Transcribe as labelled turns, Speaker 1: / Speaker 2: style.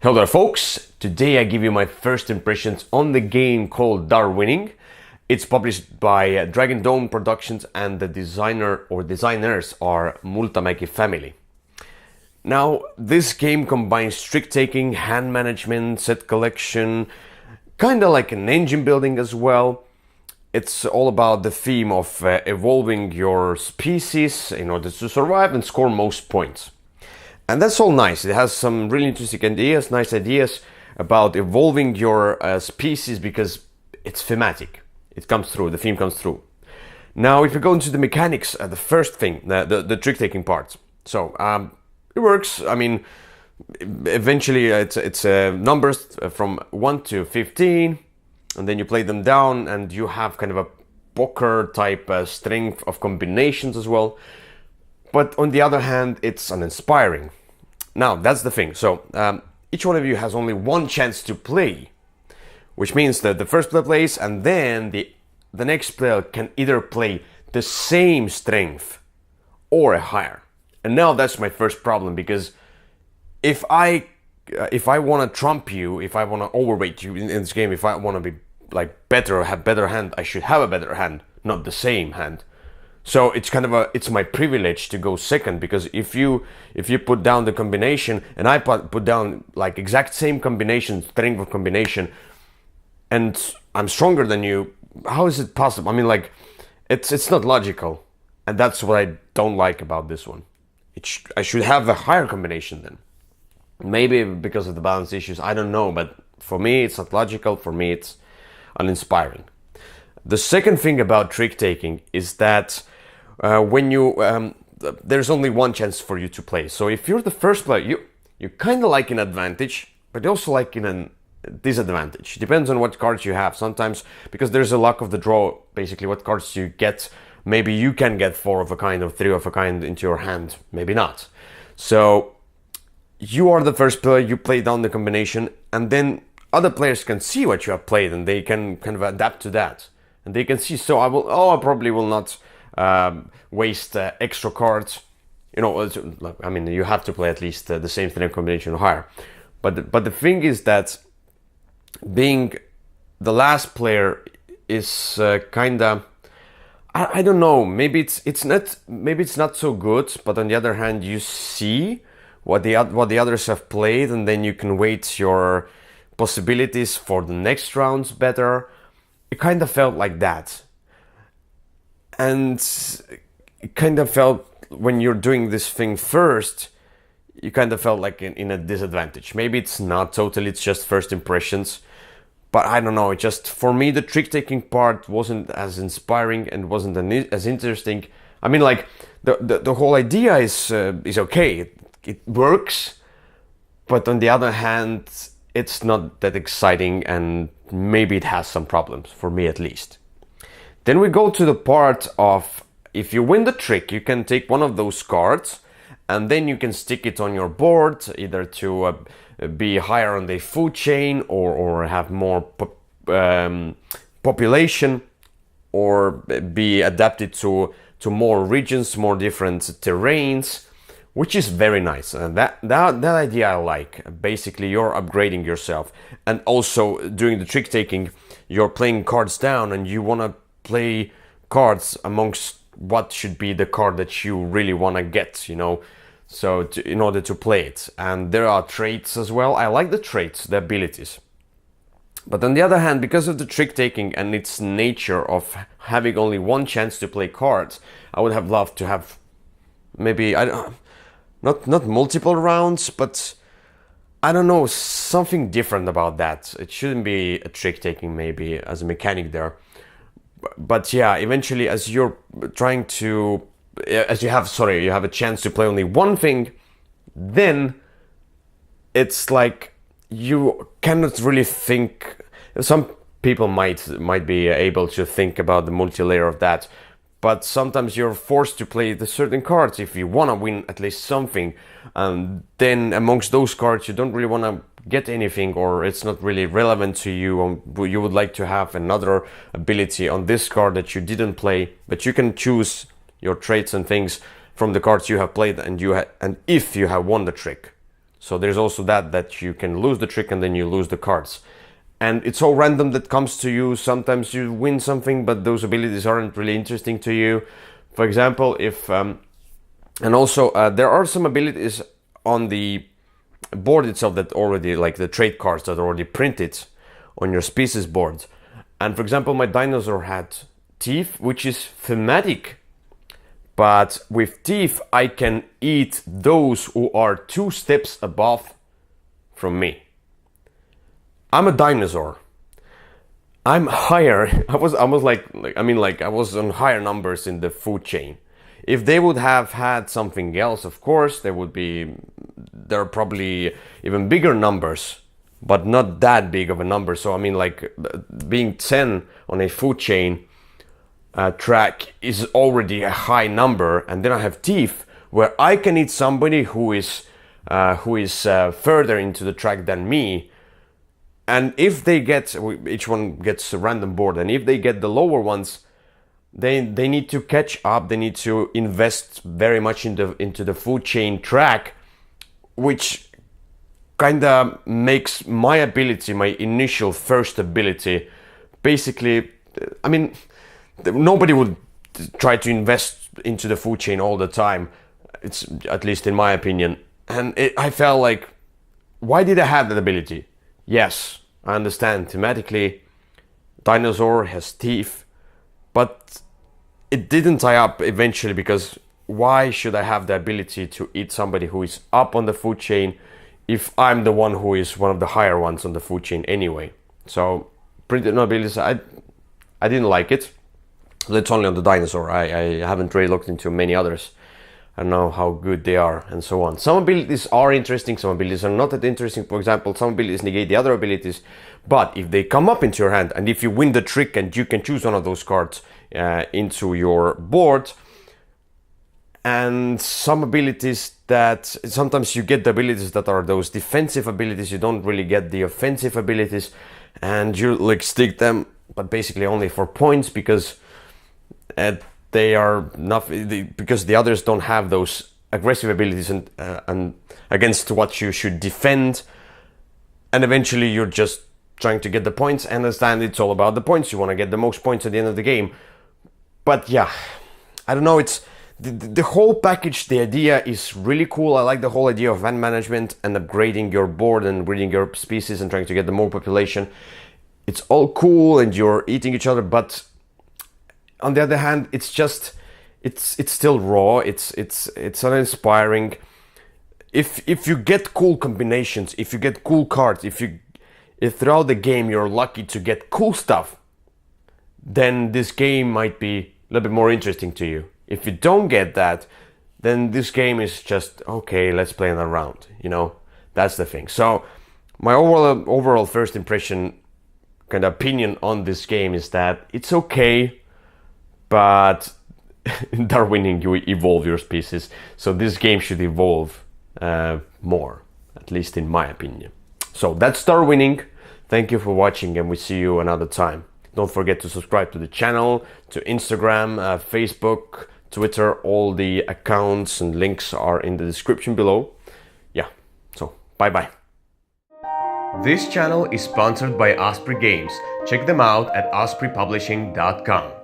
Speaker 1: Hello there folks, today I give you my first impressions on the game called Darwinning. It's published by Dragon Dome Productions and the designer or designers are Multamäki family. Now this game combines trick-taking, hand management, set collection, kinda like an engine building as well. It's all about the theme of evolving your species in order to survive and score most points. And that's all nice. It has some really interesting ideas, nice ideas about evolving your species because it's thematic. It comes through, the theme comes through. Now, if you go into the mechanics, the first thing, the trick-taking part. So, it works. I mean, eventually it's numbers from 1 to 15, and then you play them down, and you have kind of a poker type strength of combinations as well. But on the other hand, it's uninspiring. Now, that's the thing. So, each one of you has only one chance to play, which means that the first player plays, and then the next player can either play the same strength or a higher. And now that's my first problem, because if I want to trump you, if I want to overweight you in this game, if I want to be like better or have better hand, I should have a better hand, not the same hand. So it's kind of it's my privilege to go second, because if you put down the combination and I put down like exact same combination, strength of combination, and I'm stronger than you, how is it possible? I mean, like, it's not logical, and that's what I don't like about this one. I should have a higher combination then. Maybe because of the balance issues, I don't know, but for me it's not logical, for me it's uninspiring. The second thing about trick-taking is that when you there's only one chance for you to play. So if you're the first player, you kind of like an advantage, but also like in a disadvantage. Depends on what cards you have. Sometimes, because there's a luck of the draw, basically what cards you get, maybe you can get 4 of a kind or 3 of a kind into your hand, maybe not. So you are the first player, you play down the combination, and then other players can see what you have played and they can kind of adapt to that. And they can see, so I probably will not waste extra cards. You know, I mean, you have to play at least the same strength combination or higher. But the thing is that being the last player is kind of, I don't know, maybe it's not so good. But on the other hand, you see what the others have played, and then you can weight your possibilities for the next rounds better. It kind of felt like that. And it kind of felt, when you're doing this thing first, you kind of felt like in a disadvantage. Maybe it's not totally, it's just first impressions. But I don't know, it just, for me, the trick-taking part wasn't as inspiring and wasn't as interesting. I mean, like, the whole idea is okay, it works. But on the other hand, it's not that exciting, and maybe it has some problems, for me at least. Then we go to the part of, if you win the trick, you can take one of those cards and then you can stick it on your board, either to be higher on the food chain or have more population, or be adapted to more regions, more different terrains, which is very nice. And that idea I like. Basically, you're upgrading yourself, and also doing the trick taking, you're playing cards down, and you want to play cards amongst what should be the card that you really want to get, you know, so in order to play it. And there are traits as well. I like the traits, the abilities. But on the other hand, because of the trick taking and its nature of having only one chance to play cards, I would have loved to have maybe, not multiple rounds, but I don't know, something different about that. It shouldn't be a trick taking, maybe, as a mechanic there. But yeah, eventually, as you have a chance to play only one thing, then it's like you cannot really think. Some people might be able to think about the multi-layer of that, but sometimes you're forced to play the certain cards if you want to win at least something, and then amongst those cards you don't really want to get anything, or it's not really relevant to you, you would like to have another ability on this card that you didn't play, but you can choose your traits and things from the cards you have played, and if you have won the trick. So there's also that you can lose the trick and then you lose the cards. And it's all random that comes to you. Sometimes you win something, but those abilities aren't really interesting to you. For example, if and also there are some abilities on the board itself that already, like the trait cards that are already printed on your species board. And for example, my dinosaur had teeth, which is thematic. But with teeth, I can eat those who are 2 steps above from me. I'm a dinosaur. I'm higher. I was on higher numbers in the food chain. If they would have had something else, of course, there are probably even bigger numbers, but not that big of a number. So I mean, like being 10 on a food chain track is already a high number, and then I have teeth where I can eat somebody who is further into the track than me. And if they get, each one gets a random board, and if they get the lower ones, they need to catch up. They need to invest very much into the food chain track, which kind of makes my ability, my initial first ability, basically, I mean, nobody would try to invest into the food chain all the time. It's at least in my opinion. And I felt like, why did I have that ability? Yes, I understand thematically, dinosaur has teeth, but it didn't tie up eventually, because why should I have the ability to eat somebody who is up on the food chain if I'm the one who is one of the higher ones on the food chain anyway? So printed abilities, I didn't like it. That's only on the dinosaur. I haven't really looked into many others. I don't know how good they are and so on. Some abilities are interesting, some abilities are not that interesting. For example, some abilities negate the other abilities, but if they come up into your hand and if you win the trick and you can choose one of those cards into your board, and some abilities that sometimes you get the abilities that are those defensive abilities, you don't really get the offensive abilities, and you like stick them, but basically only for points, because they are not, because the others don't have those aggressive abilities and against what you should defend, and eventually you're just trying to get the points. I understand it's all about the points. You want to get the most points at the end of the game, but yeah, I don't know. It's the whole package. The idea is really cool. I like the whole idea of land management and upgrading your board and breeding your species and trying to get the more population. It's all cool, and you're eating each other, but on the other hand, it's still raw. It's uninspiring. If you get cool combinations, if you get cool cards, if throughout the game you're lucky to get cool stuff, then this game might be a little bit more interesting to you. If you don't get that, then this game is just okay. Let's play another round. You know, that's the thing. So my overall first impression, kind of opinion on this game is that it's okay. But in Darwinning, you evolve your species, so this game should evolve more, at least in my opinion. So that's Darwinning. Thank you for watching, and we see you another time. Don't forget to subscribe to the channel, to Instagram, Facebook, Twitter. All the accounts and links are in the description below. Yeah, so bye-bye. This channel is sponsored by Osprey Games. Check them out at ospreypublishing.com.